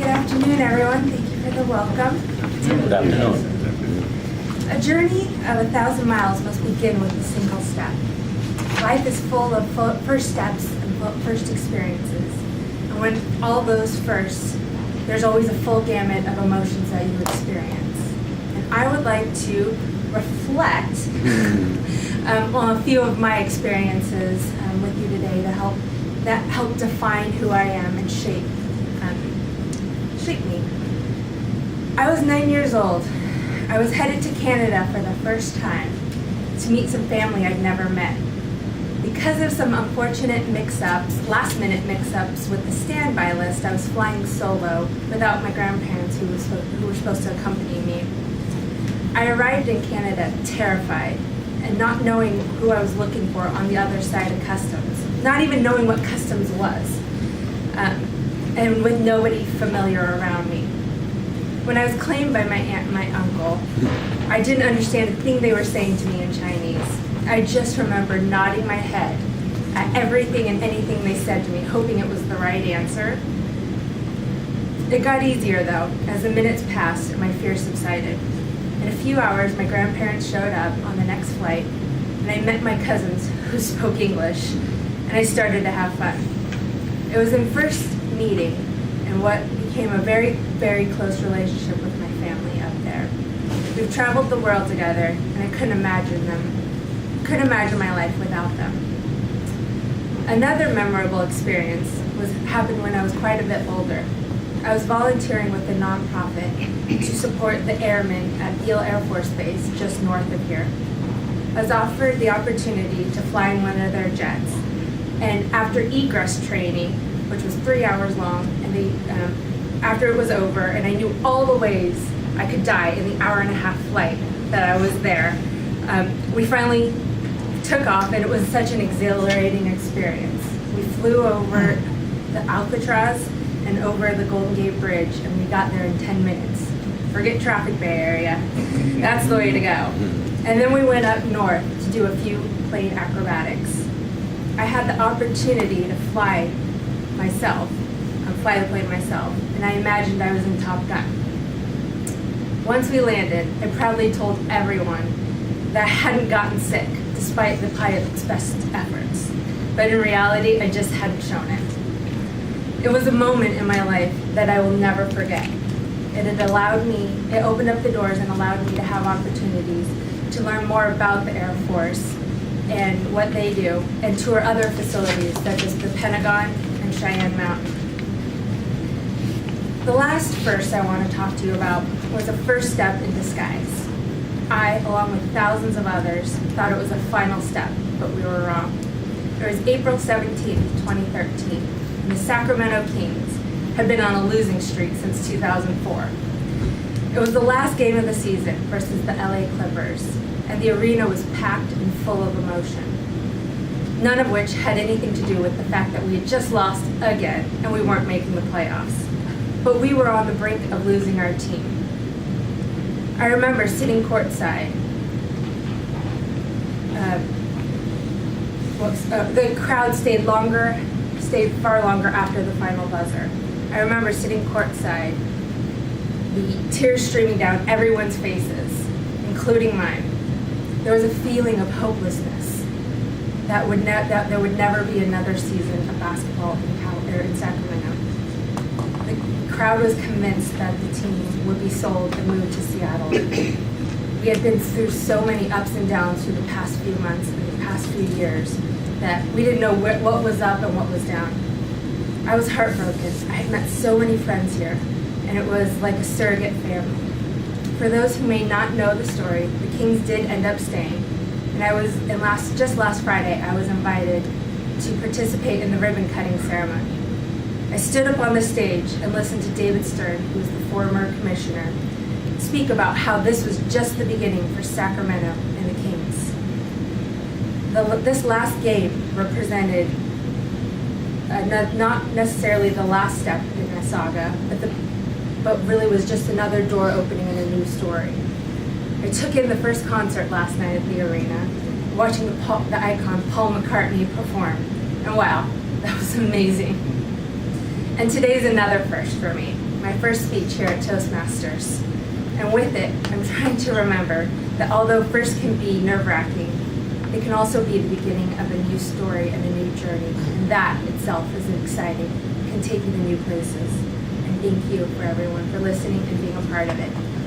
Good afternoon, everyone. Thank you for the welcome. Good afternoon. A journey of 1,000 miles must begin with a single step. Life is full of first steps and first experiences. And when all those firsts, there's always a full gamut of emotions that you experience. And I would like to reflect on a few of my experiences with you today to help define who I am and shape me. I was 9 years old. I was headed to Canada for the first time to meet some family I'd never met. Because of some unfortunate last-minute mix-ups with the standby list, I was flying solo without my grandparents who were supposed to accompany me. I arrived in Canada terrified and not knowing who I was looking for on the other side of customs, not even knowing what customs was, and with nobody familiar around me. When I was claimed by my aunt and my uncle, I didn't understand a thing they were saying to me in Chinese. I just remember nodding my head at everything and anything they said to me, hoping it was the right answer. It got easier though, as the minutes passed and my fear subsided. In a few hours, my grandparents showed up on the next flight, and I met my cousins who spoke English, and I started to have fun. It was in first meeting and what became a very, very close relationship with my family up there. We've traveled the world together, and I couldn't imagine my life without them. Another memorable experience happened when I was quite a bit older. I was volunteering with a nonprofit to support the airmen at Beale Air Force Base just north of here. I was offered the opportunity to fly in one of their jets, and after egress training, which was 3 hours long, and after it was over, and I knew all the ways I could die in the hour-and-a-half flight that I was there, we finally took off, and it was such an exhilarating experience. We flew over the Alcatraz and over the Golden Gate Bridge, and we got there in 10 minutes. Forget traffic Bay Area. That's the way to go. And then we went up north to do a few plane acrobatics. I had the opportunity to fly the plane myself, and I imagined I was in Top Gun. Once we landed, I proudly told everyone that I hadn't gotten sick, despite the pilot's best efforts. But in reality, I just hadn't shown it. It was a moment in my life that I will never forget. It opened up the doors and allowed me to have opportunities to learn more about the Air Force and what they do, and tour other facilities such as the Pentagon and Cheyenne Mountain. The last first I want to talk to you about was a first step in disguise. I, along with thousands of others, thought it was a final step, but we were wrong. It was April 17th, 2013, and the Sacramento Kings had been on a losing streak since 2004. It was the last game of the season versus the LA Clippers, and the arena was packed and full of emotion, none of which had anything to do with the fact that we had just lost again and we weren't making the playoffs. But we were on the brink of losing our team. I remember sitting courtside. The crowd stayed far longer after the final buzzer. I remember sitting courtside, the tears streaming down everyone's faces, including mine. There was a feeling of hopelessness that there would never be another season of basketball in Sacramento. The crowd was convinced that the team would be sold and moved to Seattle. We had been through so many ups and downs through the past few months and the past few years that we didn't know what was up and what was down. I was heartbroken. I had met so many friends here, and it was like a surrogate family. For those who may not know the story, the Kings did end up staying, and just last Friday, I was invited to participate in the ribbon-cutting ceremony. I stood up on the stage and listened to David Stern, who was the former commissioner, speak about how this was just the beginning for Sacramento and the Kings. This last game represented not necessarily the last step in the saga, but really was just another door opening in a new story. I took in the first concert last night at the arena, watching the icon Paul McCartney perform, and wow, that was amazing. And today's another first for me. my first speech here at Toastmasters. And with it, I'm trying to remember that although first can be nerve-wracking, it can also be the beginning of a new story and a new journey. And that itself is exciting. It can take you to new places. And thank you for everyone for listening and being a part of it.